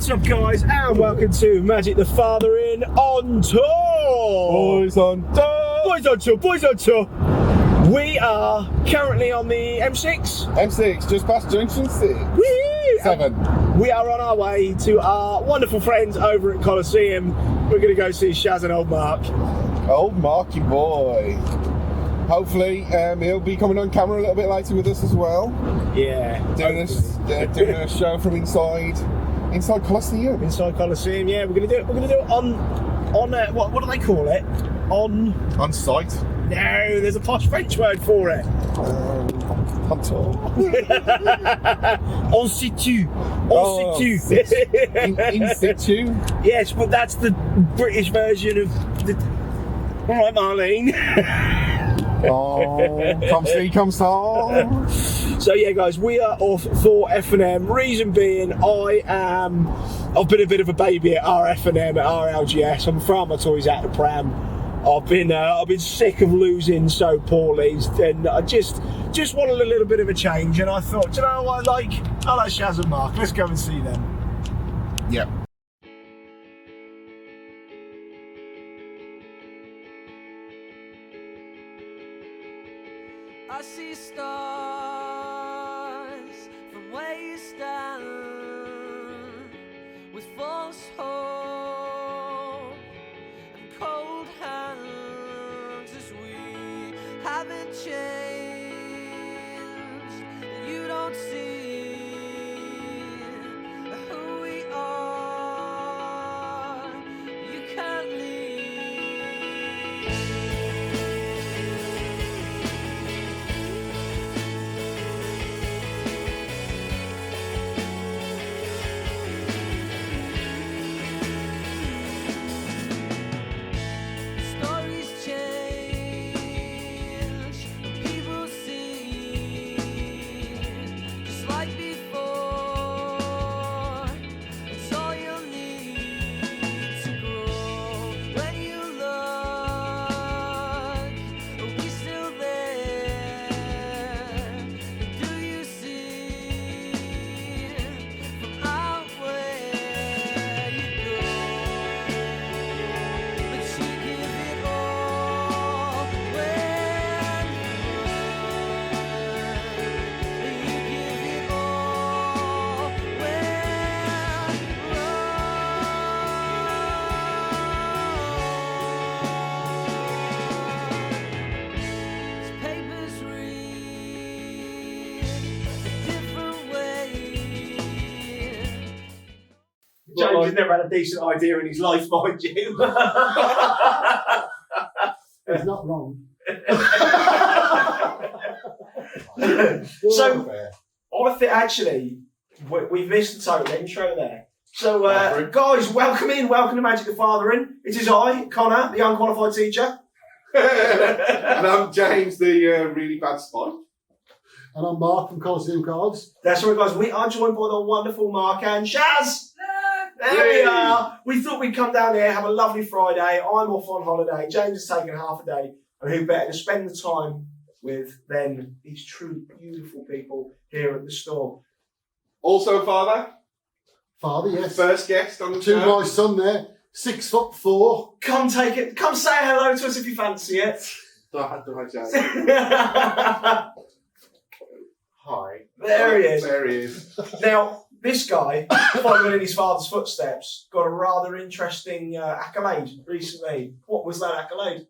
What's up, guys, and welcome to Magic the Fathering on tour. Boys on tour. Boys on tour. Boys on tour. We are currently on the M6. M6, just past Junction 6. Woo! 7. We are on our way to our wonderful friends over at Coliseum. We're going to go see Shaz and old Mark. Old Marky boy. Hopefully, he'll be coming on camera a little bit later with us as well. Yeah. Doing a show from inside Coliseum. Inside Coliseum, yeah. We're going to do it. We're going to do it on what do they call it? On site. No, there's a posh French word for it. On tour. En situ. En situ. In situ? Yes, but that's the British version of the... All right, Marlene. Oh, come see, come saw. So yeah, guys, we are off for F&M. Reason being, I've been a bit of a baby at our F&M, at our LGS. I'm throwing my toys out the pram. I've been sick of losing so poorly, and I just wanted a little bit of a change. And I thought, you know what, I like Shaz and Mark. Let's go and see them. Yep. I see stars from where you stand, with false hope and cold hands, as we haven't changed, and you don't see who we are. You can't leave. James has never had a decent idea in his life, mind you. He's not wrong. So, I think actually, we've missed the total intro there. So, guys, welcome to Magic the Fathering. It is I, Connor, the unqualified teacher. And I'm James, the really bad spy. And I'm Mark from Coliseum Cards. That's right, guys. We are joined by the wonderful Mark and Shaz. There we are. We thought we'd come down here, have a lovely Friday. I'm off on holiday. James has taken half a day. And who better to spend the time with than these truly beautiful people here at the store. Also, father. Father, yes. First guest on the To show. my son there, 6'4". Come take it. Come say hello to us if you fancy it. Hi. There he is. There he is. Now, this guy, following in his father's footsteps, got a rather interesting accolade recently. What was that accolade?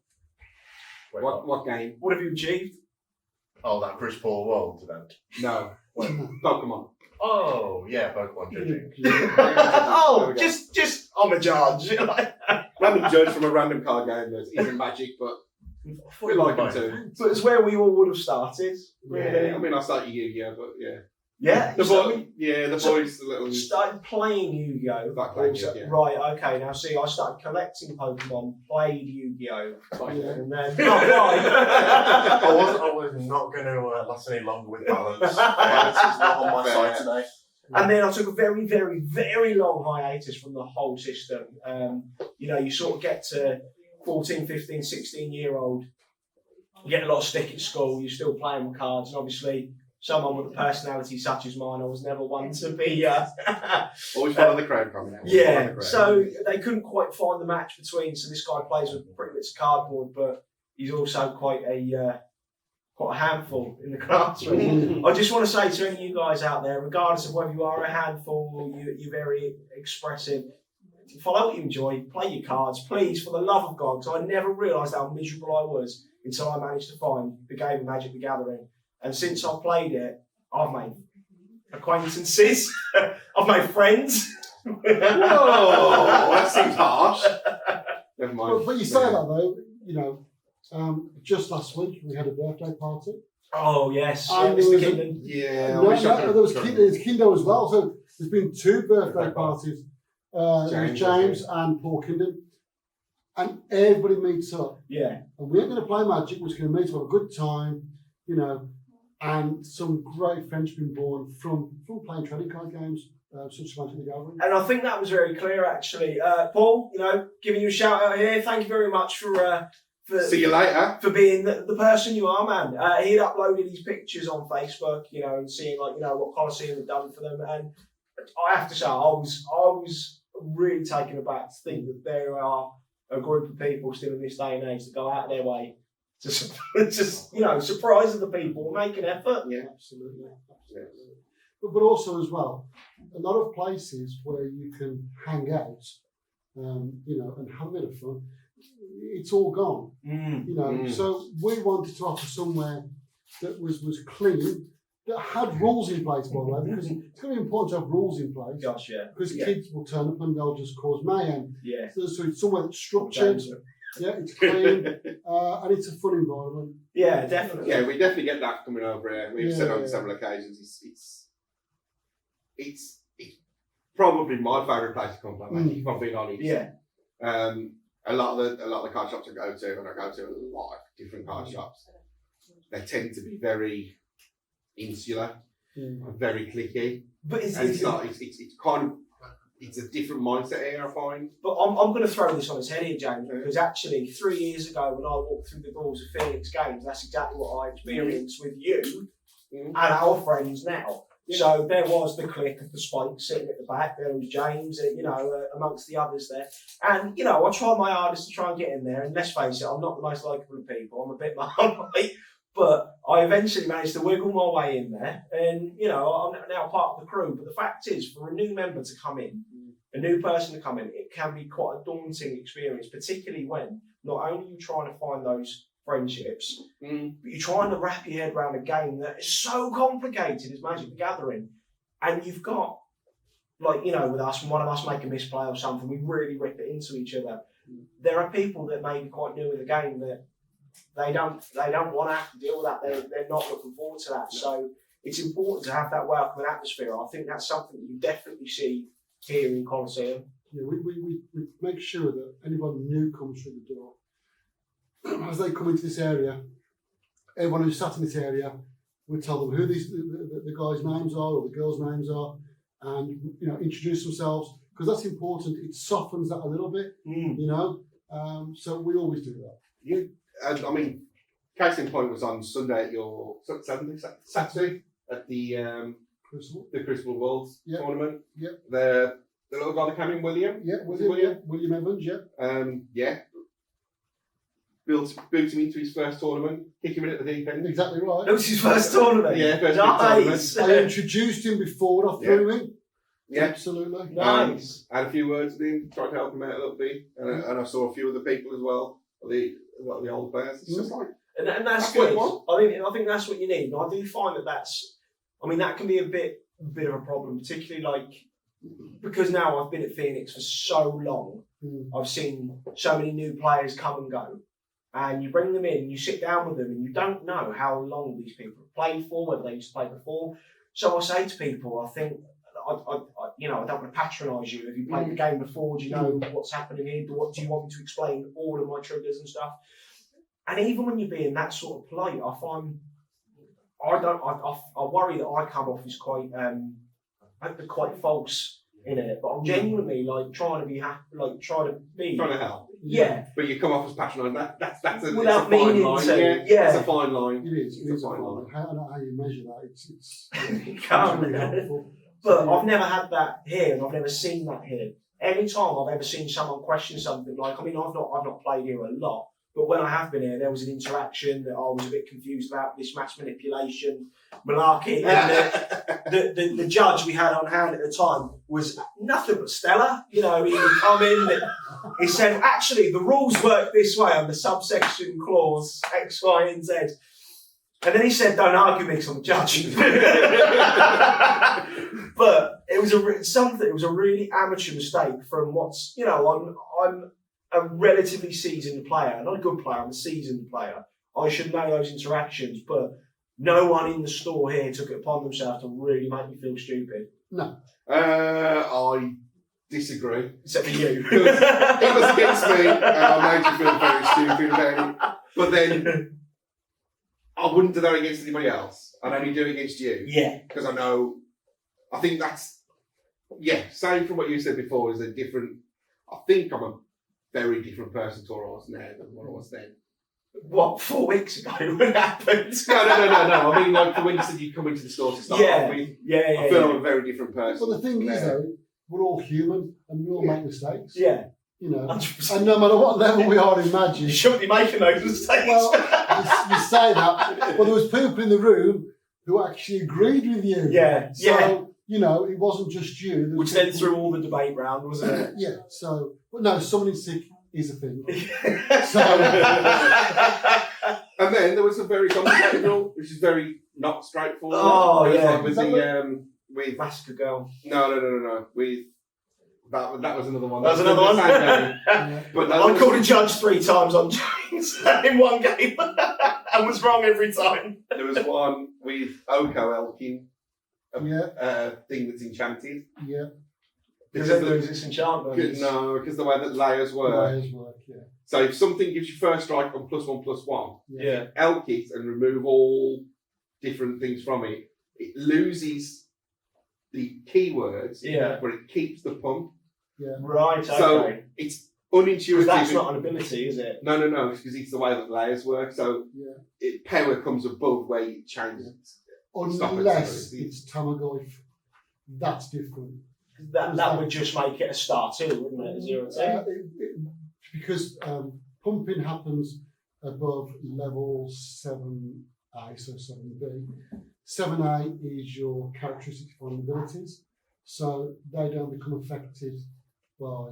What game? What have you achieved? Oh, that Chris Paul World event. No. Pokemon. Oh, yeah, Pokemon judging. Oh, just I'm a judge. Random judge from a random card game that isn't Magic, but we like him too. So it's where we all would have started. Really. Yeah, I mean, I started Yu-Gi-Oh, but yeah. Yeah. The boys, a little. Started playing Yu-Gi-Oh. Started playing Yu-Gi-Oh. Right. Okay. Now, see, I started collecting Pokemon, played Yu-Gi-Oh, and then. I was not going to last any longer with balance. Balance is not on my side today. And then I took a very, very, very long hiatus from the whole system. You sort of get to 14, 15, 16-year-old, you get a lot of stick at school, you're still playing with cards, and obviously someone with a personality such as mine, I was never one to be. Always follow the crowd, comment. Yeah, so they couldn't quite find the match between. So this guy plays with pretty bits of cardboard, but he's also quite a handful in the classroom. I just want to say to any of you guys out there, regardless of whether you are a handful or you're very expressive, follow what you enjoy, play your cards, please, for the love of God, because I never realised how miserable I was until I managed to find the game of Magic the Gathering. And since I've played it, I've made acquaintances, I've made friends. Whoa, that seems harsh. Never mind. But you say that though, you know, just last week we had a birthday party. Oh yes, And Mr. there was Kingdon. Yeah, there was Kindo as well. So there's been 2 birthday parties. There was James and Paul Kingdon. And everybody meets up. Yeah. And we ain't going to play Magic, we're just going to meet, have a good time, you know. And some great friends been born from playing trading card games, such as Magic the Gathering. And I think that was very clear, actually. Paul, you know, giving you a shout out here. Thank you very much for see you later. For being the person you are, man. He had uploaded his pictures on Facebook, you know, and seeing like, you know, what Coliseum had done for them. And I have to say, I was really taken aback to think that there are a group of people still in this day and age that go out of their way to just, you know, surprise other people, make an effort. Yeah, absolutely. But also as well, a lot of places where you can hang out, you know, and have a bit of fun, it's all gone. You know, so we wanted to offer somewhere that was clean, that had rules in place, by the way, because it's going to be important to have rules in place. Gosh, yeah. Because kids will turn up and they'll just cause mayhem. Yeah. So it's somewhere that's structured. Yeah, it's clean, and it's a fun environment. Yeah, definitely. Yeah, we definitely get that coming over here. We've said on several occasions, it's probably my favourite place to come from. If I'm being honest. Yeah. A lot of the card shops I go to, and I go to a lot of different card shops, they tend to be very insular, very cliquey. But it's kind of. It's a different mindset here, I find. But I'm going to throw this on its head here, James, because actually 3 years ago when I walked through the doors of Phoenix Games, that's exactly what I experienced with you and our friends now. Yeah. So there was the clique of the Spike sitting at the back, there was James, you know, amongst the others there. And, you know, I tried my hardest to try and get in there, and let's face it, I'm not the most likeable of people, I'm a bit Marmite, but I eventually managed to wiggle my way in there, and, you know, I'm now part of the crew. But the fact is, for a new member to come in, a new person to come in, it can be quite a daunting experience, particularly when not only are you trying to find those friendships, but you're trying to wrap your head around a game that is so complicated as Magic the Gathering. And you've got, like, you know, with us, when one of us make a misplay or something, we really rip it into each other. There are people that may be quite new in the game that they don't want to have to deal with that. They're not looking forward to that. So it's important to have that welcoming atmosphere. I think that's something that you definitely see here in Coliseum. Yeah, we make sure that anyone new comes through the door, as they come into this area, everyone who's sat in this area, we tell them who the guys' names are or the girls' names are, and, you know, introduce themselves, because that's important. It softens that a little bit, you know. So we always do that. And I mean, case in point was on Sunday at your Saturday at the Crucible Worlds tournament. Yeah. The little guy that came in, William. Yeah, William Evans. Yeah. Boot him into his first tournament, kick him in at the deep end. Exactly right. That was his first tournament. Yeah, first nice. tournament. I introduced him before I threw him in. Yeah, absolutely. Nice. Had a few words with him, tried to help him out a little bit, and I saw a few other people as well. A lot of the older players. It's just like, and that's good. I think that's what you need. And I do find that can be a bit of a problem, particularly like because now I've been at Phoenix for so long. I've seen so many new players come and go, and you bring them in, you sit down with them, and you don't know how long these people have played for, whether they used to play before. So I say to people, I think, I don't want to patronise you. Have you played the game before? Do you know what's happening here? What do you want me to explain all of my triggers and stuff? And even when you're being that sort of polite, I find I worry that I come off as quite false in it. But I'm genuinely like trying to be happy, like trying to help. Yeah. But you come off as patronising. That's a, Without it's a fine meaning line. to, Yeah, yeah. it's a fine line. It is. It's a fine line. How, I don't know how you measure that. It's Can't. really helpful. But I've never had that here, and I've never seen that here. Any time I've ever seen someone question something, like, I mean, I've not played here a lot, but when I have been here, there was an interaction that I was a bit confused about, this match manipulation, malarkey, and the judge we had on hand at the time was nothing but stellar. You know, he would come in, he said, actually, the rules work this way on the subsection clause X, Y, and Z. And then he said, don't argue me because I'm a judge. But it was a really amateur mistake from what's, you know, I'm a relatively seasoned player, not a good player, I'm a seasoned player. I should know those interactions, but no one in the store here took it upon themselves to really make me feel stupid. No. I disagree. Except for you. It was against me, and I made you feel very stupid about it. But then I wouldn't do that against anybody else. I'd only do it against you. Yeah. Because I think that's, same from what you said before, is a different, I think I'm a very different person to what I was now than what I was then. What, 4 weeks ago? What happened? No. I mean, like, when you said you come into the store to start off with, I feel I'm a very different person. Well, the thing is, though, we're all human and we all make mistakes. Yeah. You know, 100%. and no matter what level we are in You magic, shouldn't be making those mistakes. well, you say that, well, there was people in the room who actually agreed with you. Yeah. So, you know, it wasn't just you. There Which was then people- threw all the debate round, wasn't it? Yeah, so, but no, someone is sick is a thing. And then there was a very complicated rule, which is very not straightforward. Oh, It was yeah. like with the with Massacre Girl. no. With that was another one. That was That's another one. the same game. Yeah. But I called a judge 3 times on James in one game and was wrong every time. there was one with Oko Elkin, Yeah, thing that's enchanted. yeah. Because Because there was this enchantment. because the way that layers work. Layers work, yeah. So if something gives you first strike on +1/+1, Yeah. elk it and remove all different things from it, it loses the keywords, Yeah. but it keeps the pump. Right, okay. So it's unintuitive. Because that's not an ability, is it? No, because it's the way that layers work. So Yeah. power comes above where you change it. Stop it, Unless sorry. it's Tamagotchi, that's different. That would just make it a star 2, wouldn't it? 0-2. Because pumping happens above level 7A, so 7B. 7A is your characteristic vulnerabilities, so they don't become affected by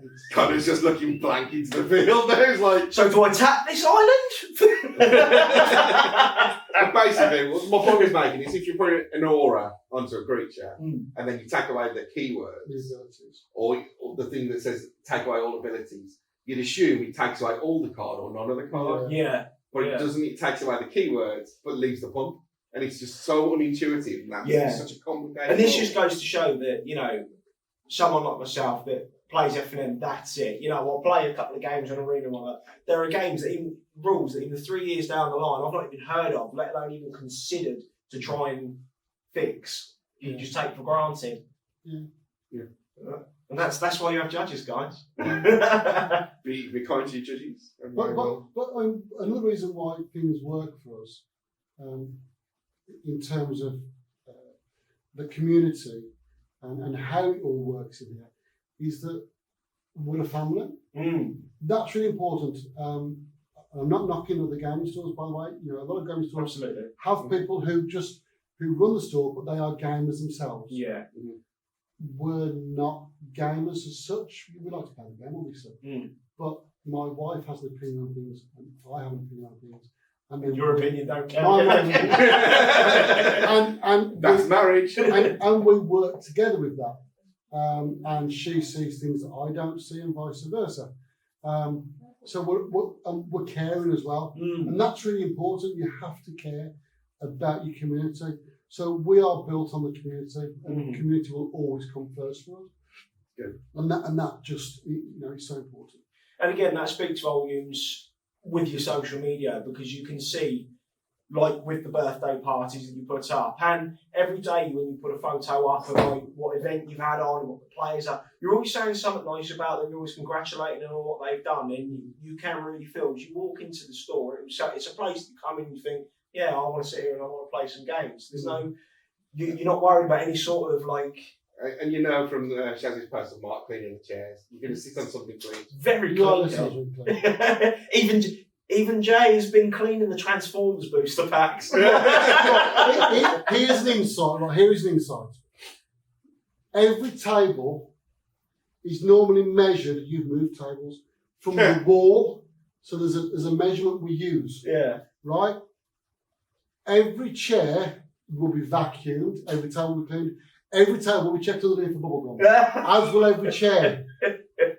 it's. Connor's just looking blank into the field. There's like. So do I tap this island? And basically, what my point is making is if you put an aura onto a creature and then you take away the keywords The abilities. or the thing that says take away all abilities, you'd assume it takes away all the card or none of the card. Yeah. But it doesn't. It takes away the keywords but leaves the pump. And it's just so unintuitive. And that's such a complicated. And this rule. just goes to show that, you know, someone like myself that plays FNM, that's it. You know, I'll play a couple of games on Arena like that. There are games that even rules that even 3 years down the line I've not even heard of, let alone even considered to try and fix. You just take for granted. Yeah. And that's why you have judges, guys. Be kind to your judges. But another reason why things work for us, in terms of the community and how it all works in here, is that we're a family. That's really important. I'm not knocking other gaming stores, by the way. You know, a lot of gaming stores Absolutely. have people who run the store, but they are gamers themselves. Yeah. We're not gamers as such. We like to play the game, obviously. But my wife has an opinion on things, and I have an opinion on things. And then Your opinion don't count. My opinion. and That's marriage. and we work together with that. And she sees things that I don't see, and vice versa. So we're caring as well, and that's really important. You have to care about your community. So we are built on the community, and the community will always come first for us. Good. And that just, you know, is so important. And again, that speaks volumes with your social media, because you can see like with the birthday parties that you put up, and every day when you put a photo up of like what event you've had on, what the players are, you're always saying something nice about them. You're always congratulating them on what they've done, and you can really feel as you walk into the store. It's a place that you come in and you think, yeah, I want to sit here and I want to play some games. There's no, you're not worried about any sort of like. And you know from Shazzy's personal mark cleaning the chairs, you're going to sit on something clean. Very No, clean. that's clean. Even Jay has been cleaning the Transformers booster packs. Here's an insight. Right, here is an insight. Every table is normally measured. You've moved tables from the wall, so there's a measurement we use. Yeah. Right. Every chair will be vacuumed. Every table will be cleaned. Every table will be checked underneath for bubble gum, as will every chair.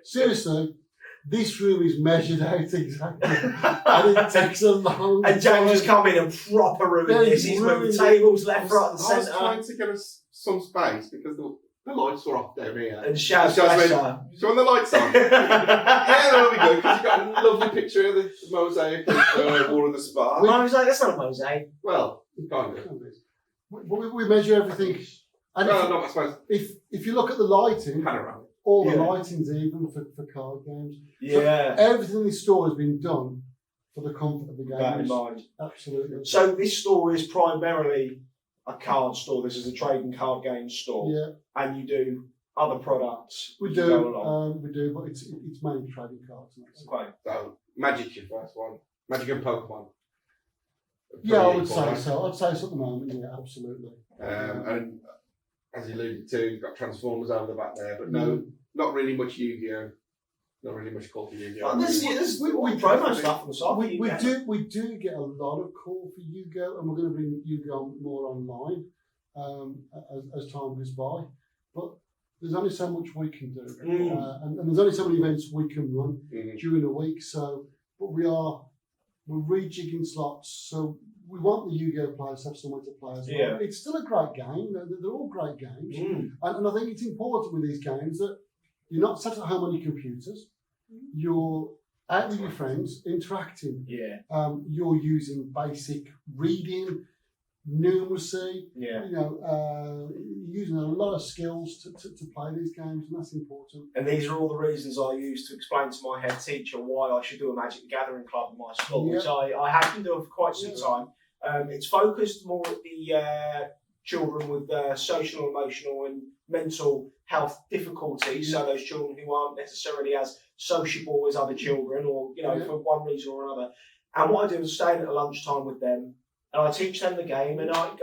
Seriously. This room is measured out exactly, and it takes a long And James just come in and proper ruin this. He's moving tables left, right, and I was centre. trying to get us some space because the lights were off down here. And Shaz went, went, "Do you want the lights on?" Yeah, there we go. Because you've got a lovely picture of the mosaic of War of the Spa. Mosaic, that's not a mosaic. Well, kind of. we measure everything. And No, no, I suppose if you look at the lighting, panoramic. all the Yeah. lighting's even for card games. Yeah. So everything in this store has been done for the comfort of the That in games. mind. Absolutely. So this store is primarily a card store. This is a trading card game store. Yeah, And you do other products. we as you go do. along. We do, but it's mainly trading cards. And that's it. Okay. So, Magic's your first one. Magic and Pokemon. Yeah, I Pretty would equal, say right? so. I'd say so at the moment. Yeah, absolutely. And as you alluded to, you've got Transformers over the back there, but no, not really much Yu-Gi-Oh. Not really much call for Yu-Gi-Oh. We promo stuff on the side. We do get a lot of call for Yu-Gi-Oh, and we're going to bring Yu-Gi-Oh more online as time goes by. But there's only so much we can do, and there's only so many events we can run during a week. So, but we're rejigging slots. So we want the Yu-Gi-Oh players to have somewhere to play as well. Yeah. It's still a great game. They're all great games, and I think it's important with these games that you're not sat at home on your computers. You're out with your friends, interacting. Yeah. You're using basic reading, numeracy. Yeah. You know, using a lot of skills to play these games, and that's important. And these are all the reasons I use to explain to my head teacher why I should do a Magic the Gathering club in my school, which I have been doing for quite some time. It's focused more at the children with social, emotional and mental health difficulties, so those children who aren't necessarily as sociable as other children, or for one reason or another. And what I do is stay in at lunchtime with them, and I teach them the game, and I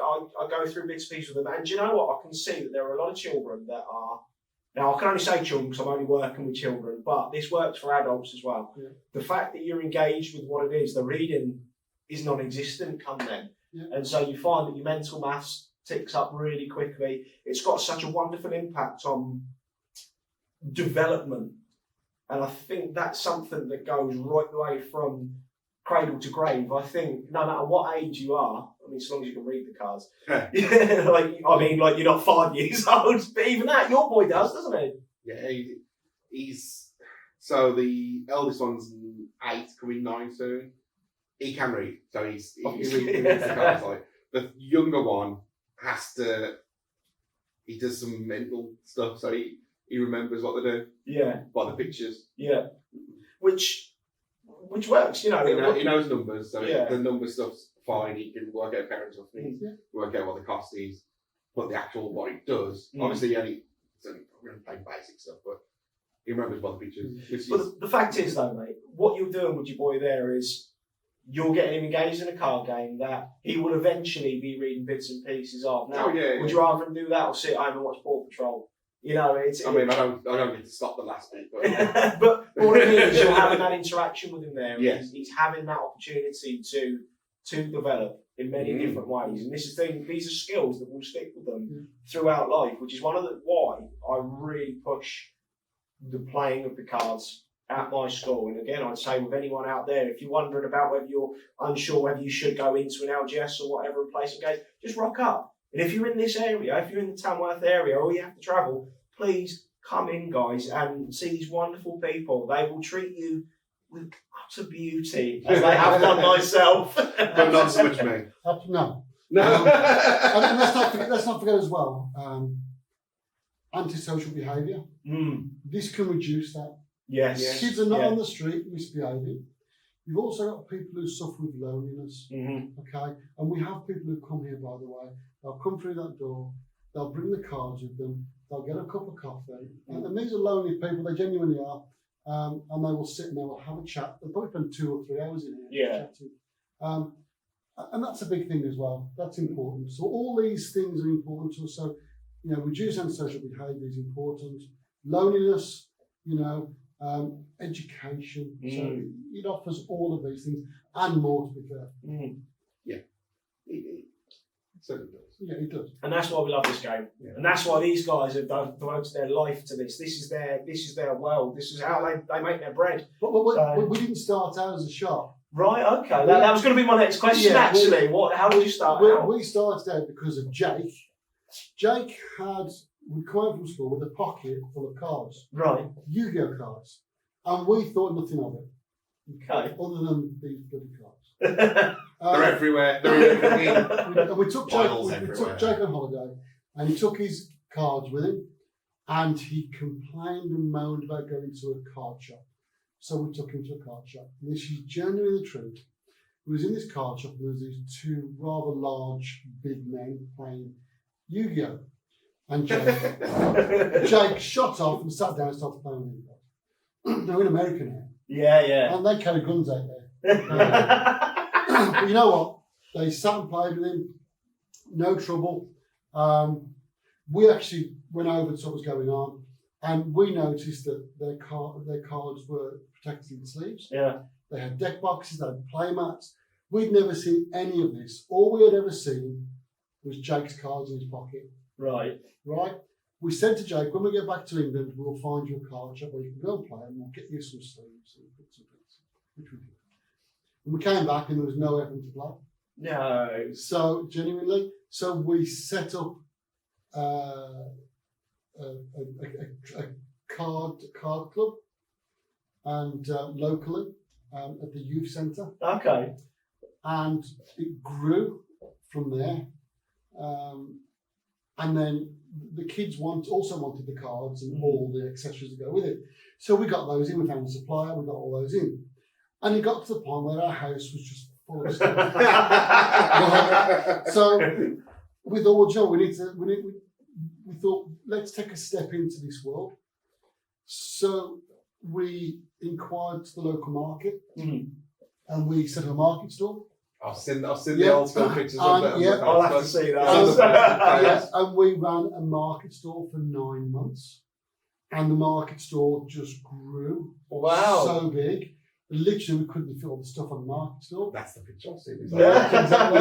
go through bits and pieces with them. And do you know what? I can see that there are a lot of children that are, now I can only say children because I'm only working with children, but this works for adults as well. Yeah. The fact that you're engaged with what it is, the reading is non-existent come then. Yeah. And so you find that your mental maths ticks up really quickly. It's got such a wonderful impact on development. And I think that's something that goes right the way from cradle to grave. I think no matter what age you are, I mean, as long as you can read the cards. Like you're not 5 years old, but even that, your boy does, doesn't he? Yeah, he's so the eldest one's 8, coming 9 soon. He can read, so he reads the cards. Like the younger one he does some mental stuff, so he remembers what they do. Yeah. By the pictures. Yeah. Which works, He knows numbers, so the number stuff's fine. He can work out parents of things, work out what the cost is, but the actual what it does. Obviously, we're going to play basic stuff, but he remembers by the pictures. But the fact is, though, mate, what you're doing with your boy there is you're getting him engaged in a card game that he will eventually be reading bits and pieces of. Now, would you rather him do that or sit at home and watch Paw Patrol? I don't get to stop the last bit, but but what it is, you're having that interaction with him there. Yes. He's having that opportunity to develop in many different ways, and this is these are skills that will stick with them throughout life, which is why I really push the playing of the cards at my school. And again, I'd say with anyone out there, if you're wondering about whether you're unsure whether you should go into an LGS or whatever and play some games, just rock up. And if you're in this area, if you're in the Tamworth area, or you have to travel, please come in, guys, and see these wonderful people. They will treat you with utter beauty, as they have done myself. But not so much me. No. No. And let's not forget as well, antisocial behaviour. This can reduce that. Yes. Kids are not on the street misbehaving. You've also got people who suffer with loneliness. Okay, and we have people who come here, by the way. They'll come through that door. They'll bring the cards with them. They'll get a cup of coffee, and these are lonely people. They genuinely are, and they will sit and they will have a chat. They'll probably spend 2 or 3 hours in here chatting. And that's a big thing as well. That's important. So all these things are important to us. So, you know, reduce antisocial behaviour is important. Loneliness, you know, education. So it offers all of these things and more, to be fair. Yeah. It certainly does. Yeah, it does. And that's why we love this game. And that's why these guys have devoted their life to this. This is their world. This is how they make their bread. But we didn't start out as a shop. Right, okay. That was going to be my next question, actually. How did you start out? We started out because of Jake. Jake would come home from school with a pocket full of cards. Right. Yu-Gi-Oh cards. And we thought nothing of it. Okay. Other than these bloody cards. They're everywhere. They're everywhere. And we took Jake on holiday, and he took his cards with him, and he complained and moaned about going to a card shop. So we took him to a card shop. And this is genuinely the truth. He was in this card shop, and there was these 2 rather large, big men playing Yu-Gi-Oh! And Jake shot off and sat down and started playing with them. They're in America now. Yeah. And they carry guns out there. But you know what? They sat and played with him. No trouble. We actually went over to what was going on, and we noticed that their cards were protected in sleeves. Yeah. They had deck boxes, they had play mats. We'd never seen any of this. All we had ever seen was Jake's cards in his pocket. Right. We said to Jake, when we get back to England, we'll find you a card shop where you can go and play, and we'll get you some sleeves and bits and pieces, which we did. And we came back, and there was no Evan to play. No. So genuinely, we set up a card club, and locally at the youth centre. Okay. And it grew from there. And then the kids also wanted the cards and all the accessories that go with it. So we got those in. We found a supplier. We got all those in. And it got to the point where our house was just full of stuff. So we thought, well, Joe, we thought, let's take a step into this world. So we inquired to the local market, and we set up a market store. I've seen the old school pictures of it. I'll have to see that. And we ran a market store for 9 months, and the market store just grew. Wow. So big. Literally, we couldn't fit all the stuff on the market store. That's the picture I've seen. Exactly.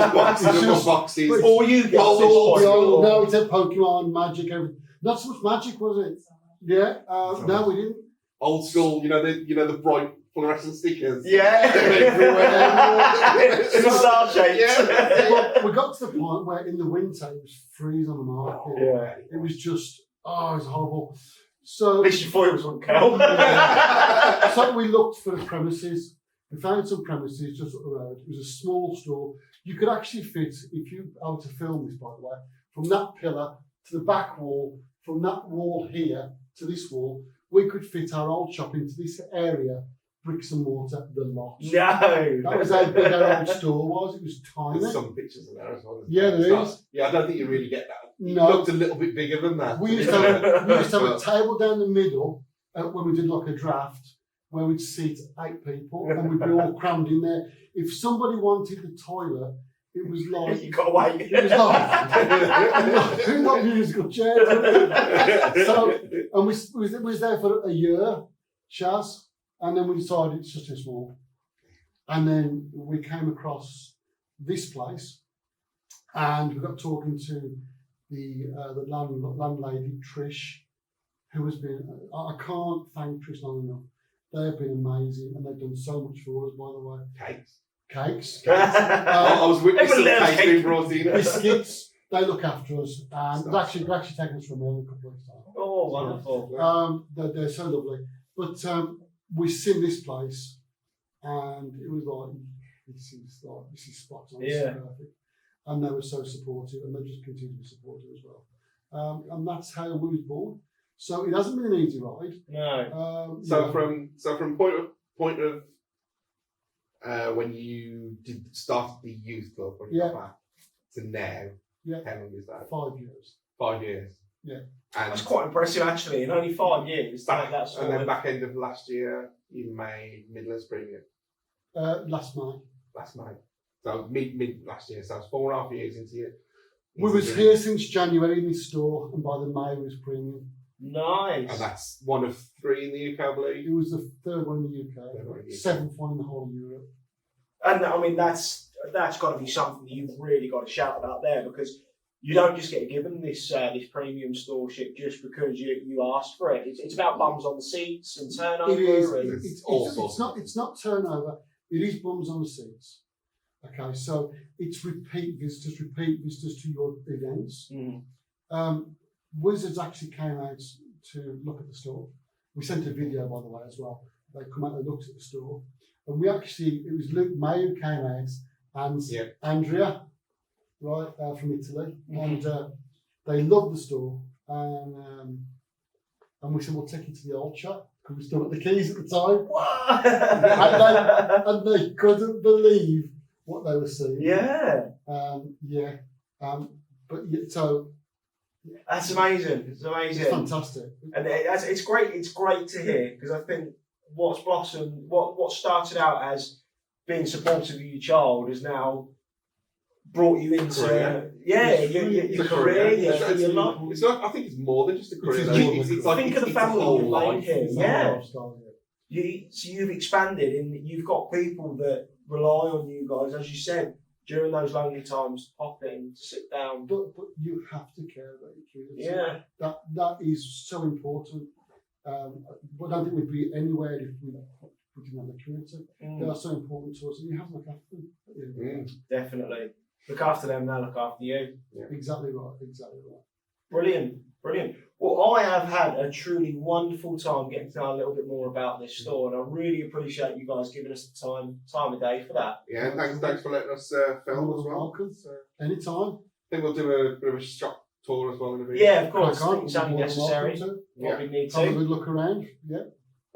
Boxes. All you get. No, it said Pokemon, Magic, everything. Not so much Magic, was it? Yeah. No, we didn't. Old school, you know the bright fluorescent stickers. Yeah. Everywhere. In a star shape. Yeah. We got to the point where in the winter it was freezing on the market. Yeah. It was just, it was horrible. So At least your foils wouldn't count. So we looked for the premises. We found some premises just up the road. It was a small store. You could actually fit, if you were to film this, by the way, from that pillar to the back wall, from that wall here to this wall, we could fit our old shop into this area, bricks and mortar, the lot. No. That was how big our old store was. It was tiny. There's some pictures of there as well. Yeah, there is. Yeah, I don't think you really get that. It No. looked a little bit bigger than that. We used to have a table down the middle when we did like a draft, where we'd seat 8 people and we'd be all crammed in there. If somebody wanted the toilet, it was like You got to wait. it was like who got musical chairs? So, and we was there for a year, Chaz, and then we decided it's just too small. And then we came across this place, and we got talking to the landlady Trish, who has been. I can't thank Trish long enough. They have been amazing, and they've done so much for us. By the way, cakes. I was witnessing cakes being brought in. Biscuits. They look after us, and they've actually taken us from there in a couple of times. Oh, wonderful. They're so lovely. But we've seen this place, and it was like, this is spot on, Yeah. this is perfect. And they were so supportive, and they just continue to be supportive as well. And that's how we was born. So it hasn't been an easy ride. No. So from point of when you started the youth club, when you got back to now, how long is that? 5 years. 5 years. Yeah. And That's quite impressive, actually. In only 5 years, that's and then back end of last year, you made Midlands Premium. Last May. Last May. So mid last year. So it's 4.5 years into it. We was here since January in this store, and by the May we was premium. nice. And that's one of 3 in the UK, I believe. It was the 3rd one in the UK, Third one in the UK. 7th one in the whole of Europe. And I mean, that's got to be something that you've really got to shout about there, because you don't just get given this this premium storeship just because you asked for it. It's about bums on the seats and turnover. It is. And It's not turnover. It is bums on the seats. Okay, so it's repeat visitors to your events. Wizards actually came out to look at the store. We sent a video, by the way, as well. They come out and looked at the store, and it was Luke May who came out, and Andrea, right, from Italy, and they loved the store, and we said, we'll take you to the old shop, because we still got the keys at the time. and they couldn't believe what they were seeing. So that's amazing. It's amazing. it's fantastic. And it's great. It's great to hear, because I think what's blossomed, what started out as being supportive of your child, has now brought you into your career, your life. It's not. I think it's more than just a career. Think of the family you've made here. It's a whole lifestyle, So you've expanded, and you've got people that rely on you guys, as you said, during those lonely times, pop in, sit down. But you have to care about your community. Yeah. That is so important. I don't think we'd be anywhere if we didn't have the community. They are so important to us, and you have to look after them. Definitely. Look after them, they'll look after you. Yeah. Exactly right. Brilliant. Well, I have had a truly wonderful time getting to know a little bit more about this store, and I really appreciate you guys giving us the time of day for that. Yeah, thanks for letting us film as well. Welcome. Anytime. I think we'll do a bit of a shop tour as well in a bit. Yeah, of course. Crack on. It's only necessary. Yeah. We need Have a to. good look around. Yeah.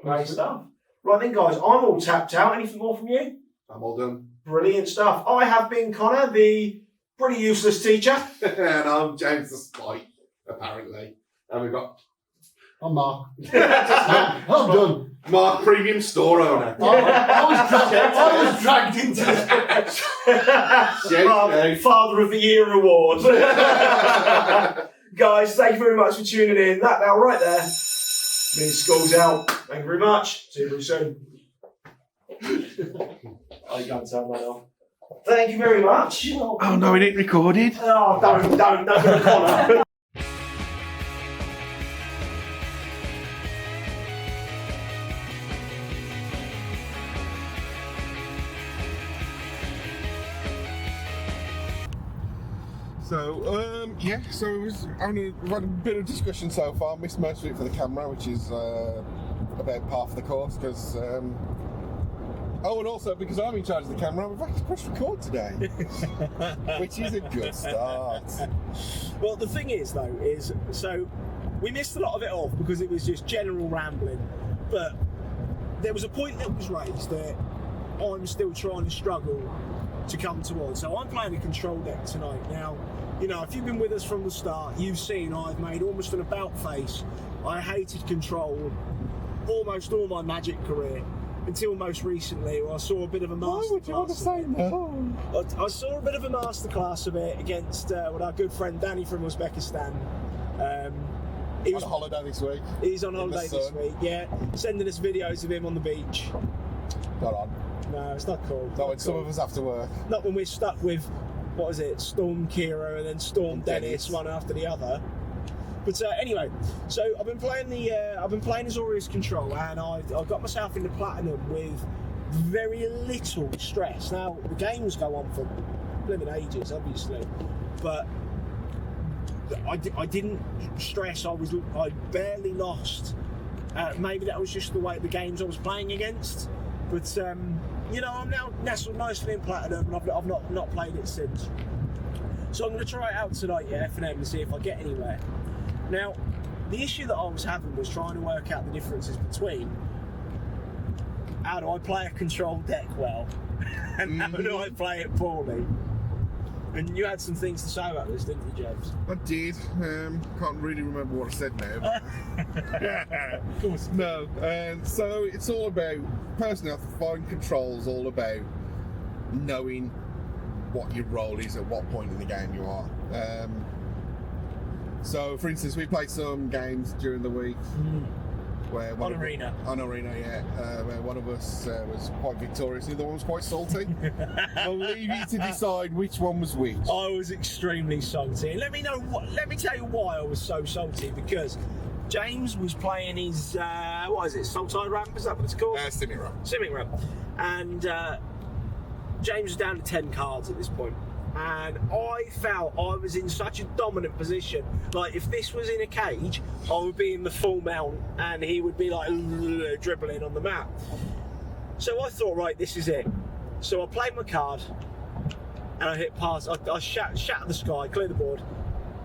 Great stuff. Right then, guys, I'm all tapped out. Anything more from you? I'm all done. Brilliant stuff. I have been Connor, the pretty useless teacher. And I'm James the Spike, apparently. And we've got I'm Mark. I'm done. Mark, premium store owner. I was dragged into this. Father of the Year award. Guys, thank you very much for tuning in. That now right there means school's out. Thank you very much. See you very soon. I can't turn that off. Thank you very much. Oh no, it ain't recorded. Oh, don't Connor. So we've had a bit of discussion so far. Missed most of it for the camera, which is about half the course, because and also because I'm in charge of the camera, we've actually pressed record today, which is a good start. Well, the thing is, though, so we missed a lot of it off because it was just general rambling, but there was a point that was raised that I'm still trying to struggle to come towards. So I'm playing a control deck tonight. Now, you know, if you've been with us from the start, you've seen I've made almost an about face. I hated control almost all my Magic career until most recently, where I saw a bit of a masterclass. Why would you want to say no? I saw a bit of a masterclass of it against our good friend Danny from Uzbekistan. He was on holiday this week. He's on holiday this week, yeah. Sending us videos of him on the beach. Not on. No, it's not cool. Not when some of us have to work. Not when we're stuck with, what is it, Storm Kira and then Storm Dennis, one after the other. But anyway, so I've been playing Azorius Control, and I got myself into Platinum with very little stress. Now the games go on for living ages, obviously, but I didn't stress. I barely lost. Maybe that was just the way the games I was playing against. But I'm now nestled nicely in Platinum, and I've not played it since. So I'm going to try it out tonight at F&M and see if I get anywhere. Now, the issue that I was having was trying to work out the differences between how do I play a control deck well and how do I play it poorly. And you had some things to say about this, didn't you, James? I did. Can't really remember what I said now. Of course. No. So it's all about, personally, I find controls all about knowing what your role is at what point in the game you are. So, for instance, we played some games during the week where On Arena, yeah. Where one of us was quite victorious, the other one was quite salty. I'll leave you to decide which one was which. I was extremely salty. Let me tell you why I was so salty, because James was playing his what is it, Sultai Ramp? Is that what it's called? Simic Ramp. And James was down to 10 cards at this point. And I felt I was in such a dominant position. Like, if this was in a cage, I would be in the full mount and he would be like dribbling on the map. So I thought, right, this is it. So I played my card and I hit pass. I shattered the sky, cleared the board,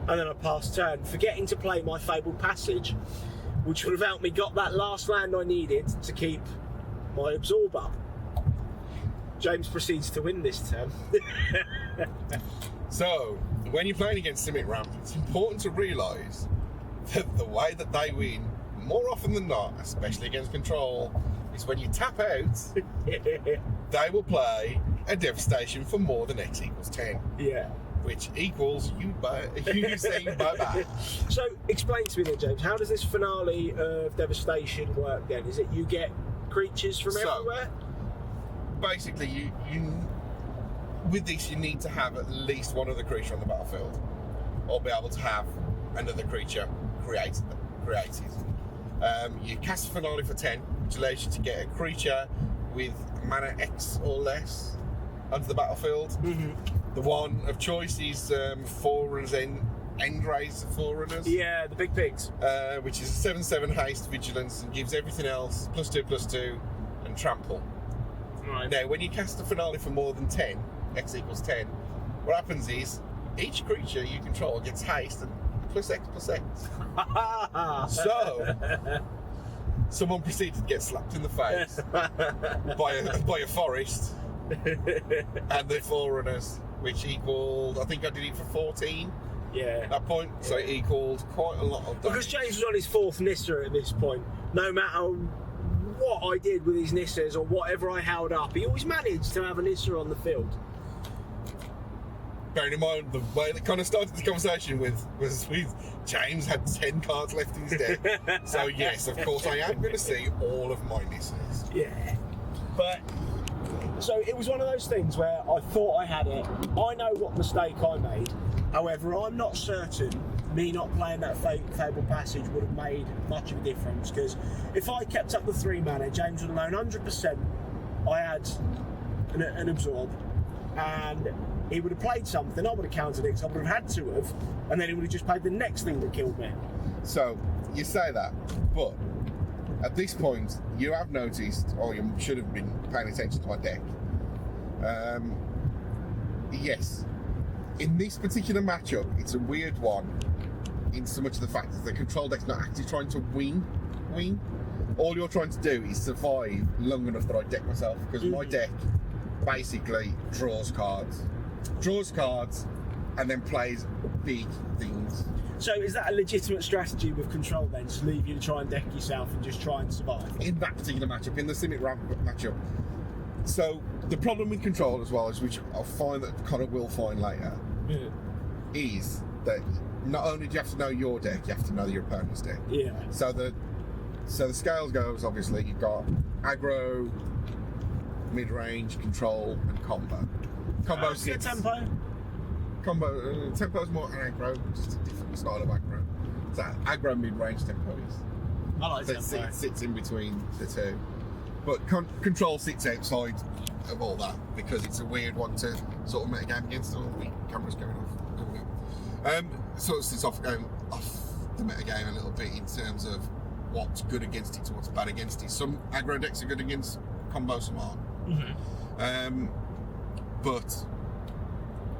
and then I passed turn, forgetting to play my Fabled Passage, which would have helped me got that last land I needed to keep my absorb up. James proceeds to win this turn. So, when you're playing against Simic Ramp, it's important to realise that the way that they win, more often than not, especially against control, is when you tap out, they will play a devastation for more than X equals 10. Yeah. Which equals you saying bye-bye. So, explain to me then, James, how does this finale of devastation work then? Is it you get creatures from everywhere? Basically, you with this, you need to have at least one other creature on the battlefield, or be able to have another creature created. You cast Finale for 10, which allows you to get a creature with mana X or less onto the battlefield. Mm-hmm. The one of choice is Forerunners End-Rays Forerunners. Yeah, the big pigs. Which is a 7/7 haste vigilance and gives everything else +2/+2 and trample. Right. Now, when you cast a Finale for more than 10, X equals 10, what happens is each creature you control gets haste and +X/+X. So, someone proceeded to get slapped in the face by a forest and the Forerunners, which equaled, I think I did it for 14. Yeah. At that point, so it equaled quite a lot of damage. Because James was on his 4th Nissa at this point. No matter what I did with his Nissas or whatever I held up, he always managed to have a Nissa on the field. Bearing in mind, the way that kind of started the conversation was with James had 10 cards left in his deck. So yes, of course I am going to see all of my Nissas. Yeah. But, so it was one of those things where I thought I had it. I know what mistake I made. However, I'm not certain me not playing that Fabled Passage would have made much of a difference, because if I kept up the 3 mana, James would have known 100% I had an absorb, and he would have played something, I would have countered it, because I would have had to have, and then he would have just played the next thing that killed me. So, you say that, but at this point, you have noticed, or you should have been paying attention to my deck. Yes, in this particular matchup, it's a weird one, in so much of the fact that the control deck's not actually trying to win. All you're trying to do is survive long enough that I deck myself, because my deck basically draws cards, and then plays big things. So is that a legitimate strategy with control then, to leave you to try and deck yourself and just try and survive? In that particular matchup, in the Simic Ramp matchup. So the problem with control as well, is which I'll find that Connor will find later, is that not only do you have to know your deck, you have to know your opponent's deck. Yeah. So the scales goes, obviously, you've got aggro, mid-range, control, and combo. Combo sits... tempo? Tempo is more aggro, just a different style of aggro. So aggro, mid-range, tempo is. I like tempo. It sits in between the two. But control sits outside of all that, because it's a weird one to sort of metagame against. Oh, the camera's going off. Sort of sits off the metagame a little bit in terms of what's good against it to what's bad against it. Some aggro decks are good against combo, some aren't. But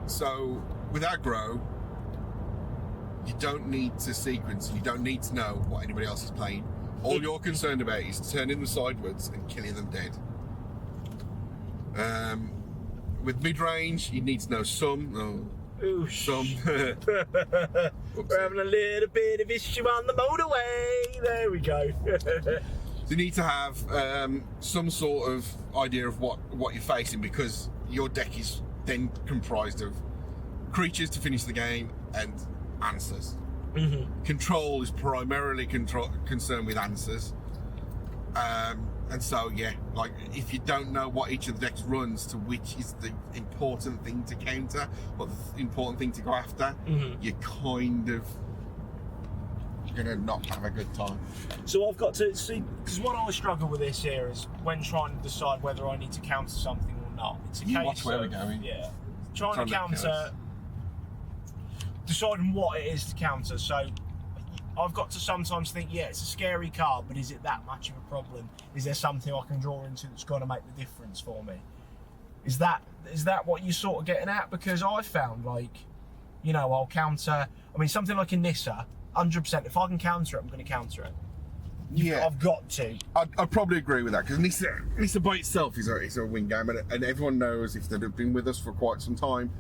so with aggro, you don't need to sequence. You don't need to know what anybody else is playing. All you're concerned about is turning them sideways and killing them dead. With mid-range, you need to know some. Ooh, Some. We're having a little bit of issue on the motorway. There we go. So you need to have some sort of idea of what you're facing, because your deck is then comprised of creatures to finish the game and answers. Mm-hmm. Control is primarily concerned with answers. And so, yeah, like if you don't know what each of the decks runs to which is the important thing to counter or the important thing to go after, you're gonna not have a good time. So I've got to see, because what I struggle with this here is when trying to decide whether I need to counter something or not. It's a You case watch where of, we're going. Yeah, trying to Trying to counter, kill us. deciding what it is to counter. So I've got to sometimes think, yeah, it's a scary card, but is it that much of a problem? Is there something I can draw into that's going to make the difference for me? Is that what you're sort of getting at? Because I found, like, you know, I'll counter. I mean, something like a Nissa, 100%. If I can counter it, I'm going to counter it. Yeah, I've got to. I'd probably agree with that, because Nissa by itself is a win game, and everyone knows, if they've been with us for quite some time,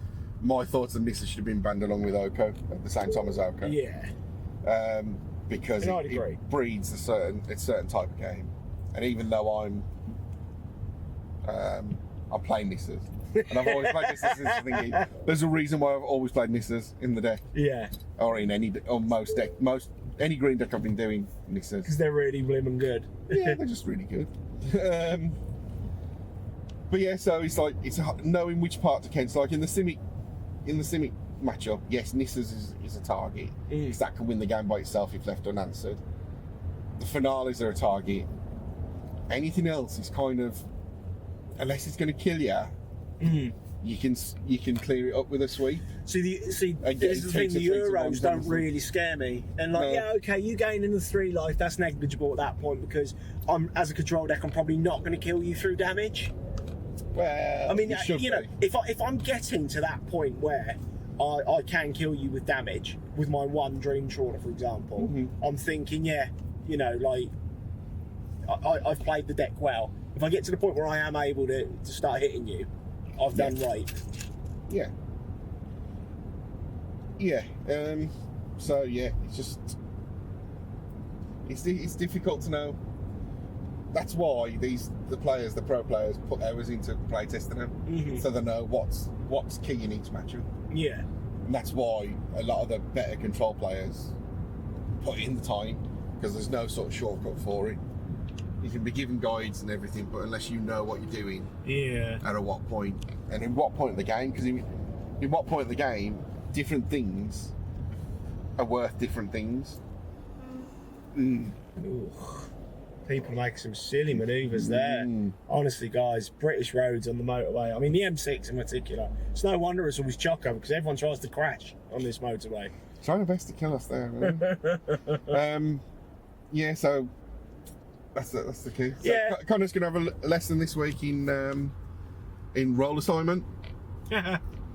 my thoughts on Nissa should have been banned along with Oko at the same time as Oko. Yeah. Because it breeds a certain type of game, and even though I'm playing Nissas, and I've always played Nissas since thinking, there's a reason why I've always played Nissas in the deck. Yeah. Or in any green deck I've been doing Nissas. Because they're really blimmin' good. Yeah, they're just really good. But yeah, so it's knowing which part to count. So like in the Simic matchup, yes, Nissas is a target, because that can win the game by itself if left unanswered. The finales are a target. Anything else is kind of, unless it's going to kill you, you can clear it up with a sweep. See, this is the thing, the Euros don't really scare me. And like, yeah, okay, you gaining the 3 life, that's negligible at that point, because as a control deck, I'm probably not going to kill you through damage. Well, I mean, you know, if I'm getting to that point where I can kill you with damage with my 1 Dream Trawler, for example, I'm thinking, yeah, you know, like I've played the deck well. If I get to the point where I am able to start hitting you, I've done right. Yeah. Yeah. So yeah, it's just it's difficult to know. That's why the pro players put hours into playtesting them, so they know what's key in each matchup. Yeah. And that's why a lot of the better control players put in the time, because there's no sort of shortcut for it. You can be given guides and everything, but unless you know what you're doing, yeah, and at what point, and in what point of the game, because in what point of the game, different things are worth different things. Ooh. People make some silly manoeuvres there. Honestly, guys, British roads on the motorway. I mean, the M6 in particular. It's no wonder it's always choco, because everyone tries to crash on this motorway. Trying their best to kill us there. Yeah, so that's the key. So Yeah. Connor's going to have a lesson this week in role assignment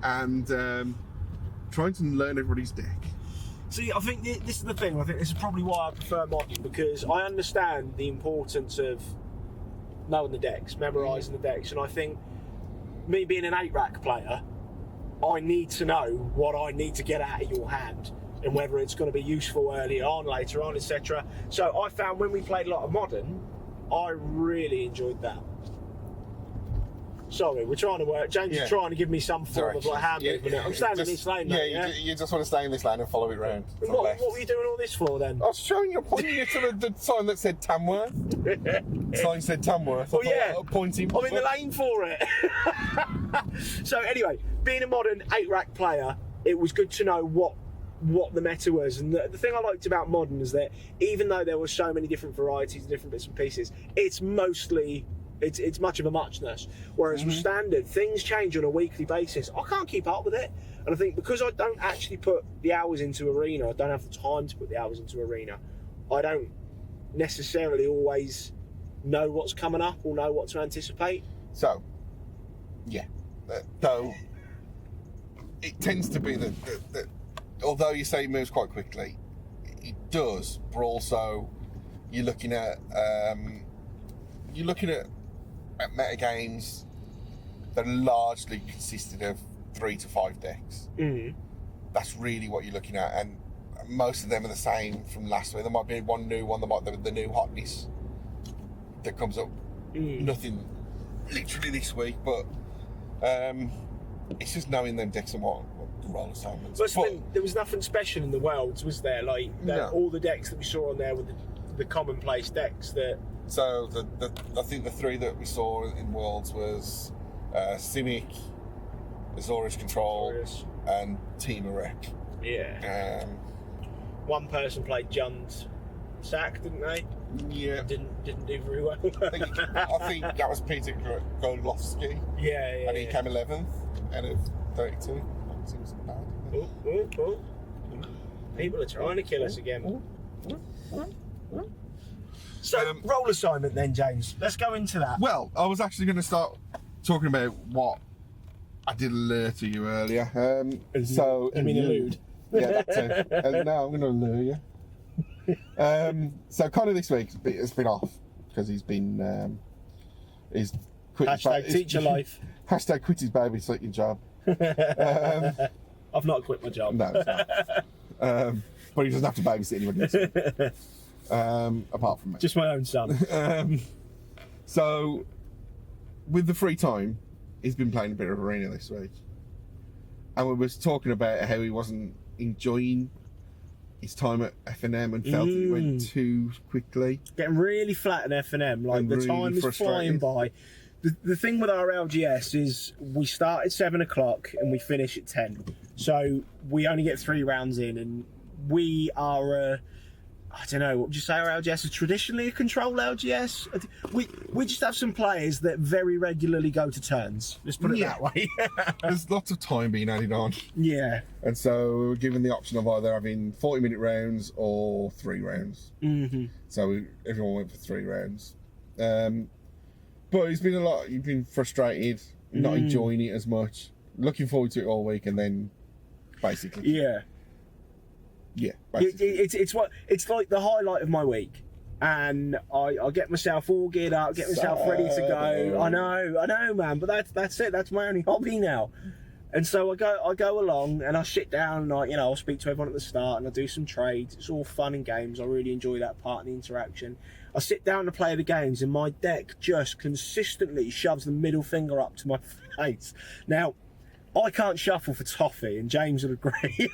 and trying to learn everybody's deck. See, I think this is the thing. I think this is probably why I prefer modern, because I understand the importance of knowing the decks, memorising the decks, and I think me being an 8-rack player, I need to know what I need to get out of your hand and whether it's going to be useful early on, later on, etc. So I found when we played a lot of modern, I really enjoyed that. Sorry, we're trying to work. James is trying to give me some form of like hand movement. I'm standing in this lane, mate, you just want to stay in this lane and follow it round. What were you doing all this for then? I was showing you, pointing you to the sign that said Tamworth. The sign said Tamworth. Oh yeah, pointing. I'm in the lane for it. So anyway, being a modern 8-rack player, it was good to know what the meta was, and the thing I liked about modern is that even though there were so many different varieties, different bits and pieces, it's mostly it's much of a muchness. Whereas with standard, things change on a weekly basis. I can't keep up with it, and I think because I don't actually put the hours into arena, I don't have the time to put the hours into arena, I don't necessarily always know what's coming up or know what to anticipate. So Yeah. Though it tends to be that although you say it moves quite quickly, it does, but also you're looking at meta games that largely consisted of 3 to 5 decks. Mm. That's really what you're looking at, and most of them are the same from last week. There might be one new one, there might be the new hotness that comes up. Nothing literally this week, but it's just knowing them decks and what the role assignments. But there was nothing special in the Worlds, was there? Like No. all the decks that we saw on there were the commonplace decks that. So I think the 3 that we saw in Worlds was Simic, Azorius Control, and Team Erect. Yeah. One person played Jund's Sack, didn't they? Yeah. Didn't do very well. I think that was Peter Golofsky. Yeah. And he came 11th out of 32. That seems bad. Oh. People are trying to kill us again. So, role assignment then, James. Let's go into that. Well, I was actually going to start talking about what I did alert to you earlier. You mean allude? Yeah, that too. No, I'm going to allure you. So Connor this week has been off because he's been he's quit Hashtag teacher life. Hashtag quit his babysitting job. I've not quit my job. No, it's not. But he doesn't have to babysit anybody else. Apart from me. Just my own son. So with the free time, he's been playing a bit of arena this week, and we was talking about how he wasn't enjoying his time at FNM and felt it went too quickly. Getting really flat in FNM, like And the really time is flying frustrated. by. The thing with our LGS is we start at 7 o'clock and we finish at 10. So we only get 3 rounds in, and we are I don't know, what would you say our LGS is traditionally a controlled LGS? We just have some players that very regularly go to turns. Let's put it that way. There's lots of time being added on. Yeah. And so we were given the option of either having 40-minute rounds or 3 rounds. Mm-hmm. So everyone went for 3 rounds. But it's been you've been frustrated, not enjoying it as much, looking forward to it all week, and then basically... Yeah, basically. It's like the highlight of my week, and I get myself all geared up, get myself ready to go. I know, man. But that's it. That's my only hobby now. And so I go along and I sit down and I'll speak to everyone at the start and I do some trades. It's all fun and games. I really enjoy that part of the interaction. I sit down to play the games and my deck just consistently shoves the middle finger up to my face. Now, I can't shuffle for toffee, and James would agree.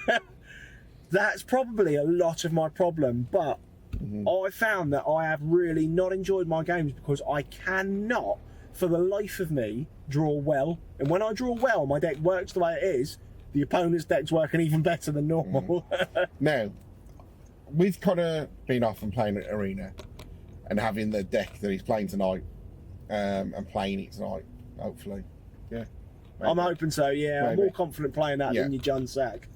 That's probably a lot of my problem, but I found that I have really not enjoyed my games because I cannot, for the life of me, draw well. And when I draw well, my deck works the way it is. The opponent's deck's working even better than normal. Now, with Connor being off and playing at Arena and having the deck that he's playing tonight and playing it tonight, hopefully. Yeah. Maybe. I'm hoping so, yeah. Maybe. I'm more confident playing that than your John Sack.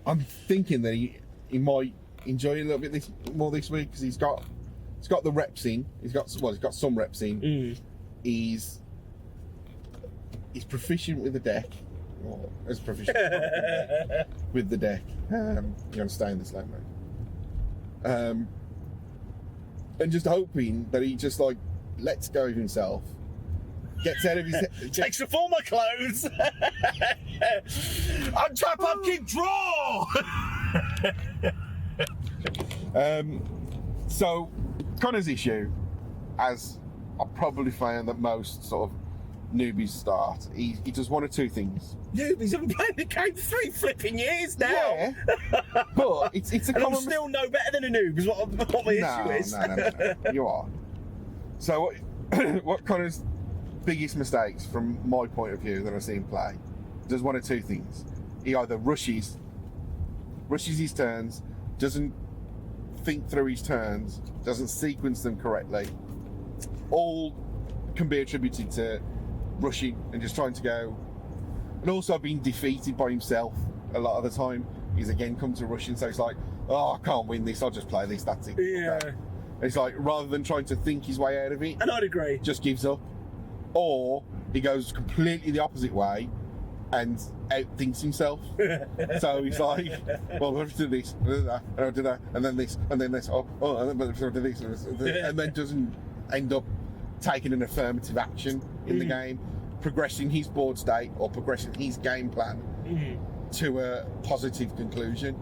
I'm thinking that he might enjoy a little bit more this week because he's got the reps in. He's got some reps in. He's proficient with the deck, or as proficient with the deck. You understand this, like, mate? And just hoping that he just lets go of himself, gets out of his head. Takes off all my clothes. Untap up, kick, draw. So Connor's issue, as I probably find that most sort of newbies start, he does one or two things. Newbies haven't played the game for 3 flipping years now. Yeah, but it's a and common I'm still no better than a noob, is what my issue is. No, you are. So what Connor's biggest mistakes from my point of view that I see him play, does one or two things. He either rushes his turns, doesn't think through his turns, doesn't sequence them correctly. All can be attributed to rushing and just trying to go, and also being defeated by himself a lot of the time. He's again come to rushing, so it's like, oh, I can't win this, I'll just play this, that's it. Yeah. Okay. It's like, rather than trying to think his way out of it, And I'd agree. just gives up. or he goes completely the opposite way and outthinks himself. So he's like, well, I'll do this, and I'll do that, and then this, and then this, and then I'll do this, and then doesn't end up taking an affirmative action in the game, progressing his board state or progressing his game plan to a positive conclusion.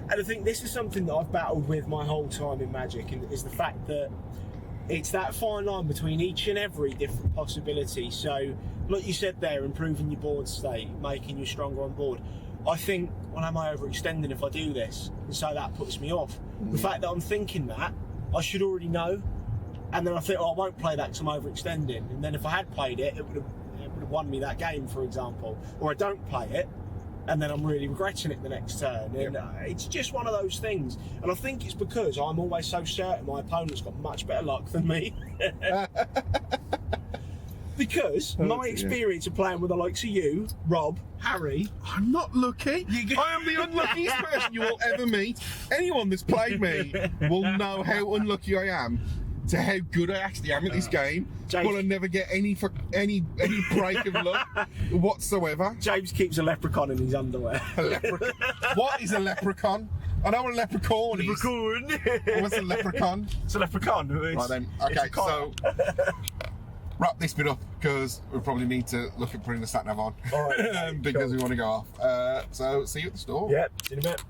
And I think this is something that I've battled with my whole time in Magic, and is the fact that it's that fine line between each and every different possibility. So, like you said there, improving your board state, making you stronger on board. I think, well, am I overextending if I do this? And so that puts me off. The fact that I'm thinking that, I should already know. And then I think, oh, I won't play that because I'm overextending. And then if I had played it, it would have won me that game, for example. Or I don't play it, and then I'm really regretting it the next turn. And it's just one of those things. And I think it's because I'm always so certain my opponent's got much better luck than me. Because my experience of playing with the likes of you, Rob, Harry... I'm not lucky. I am the unluckiest person you will ever meet. Anyone that's played me will know how unlucky I am to how good I actually am at this game. James, Will I never get any break of luck whatsoever. James keeps a leprechaun in his underwear. What is a leprechaun? I know what a leprechaun is. What's a leprechaun? It's a leprechaun. Right then. Okay, so wrap this bit up because we probably need to look at putting the sat nav on. All right. Because we want to go off. So see you at the store. Yep, see you in a bit.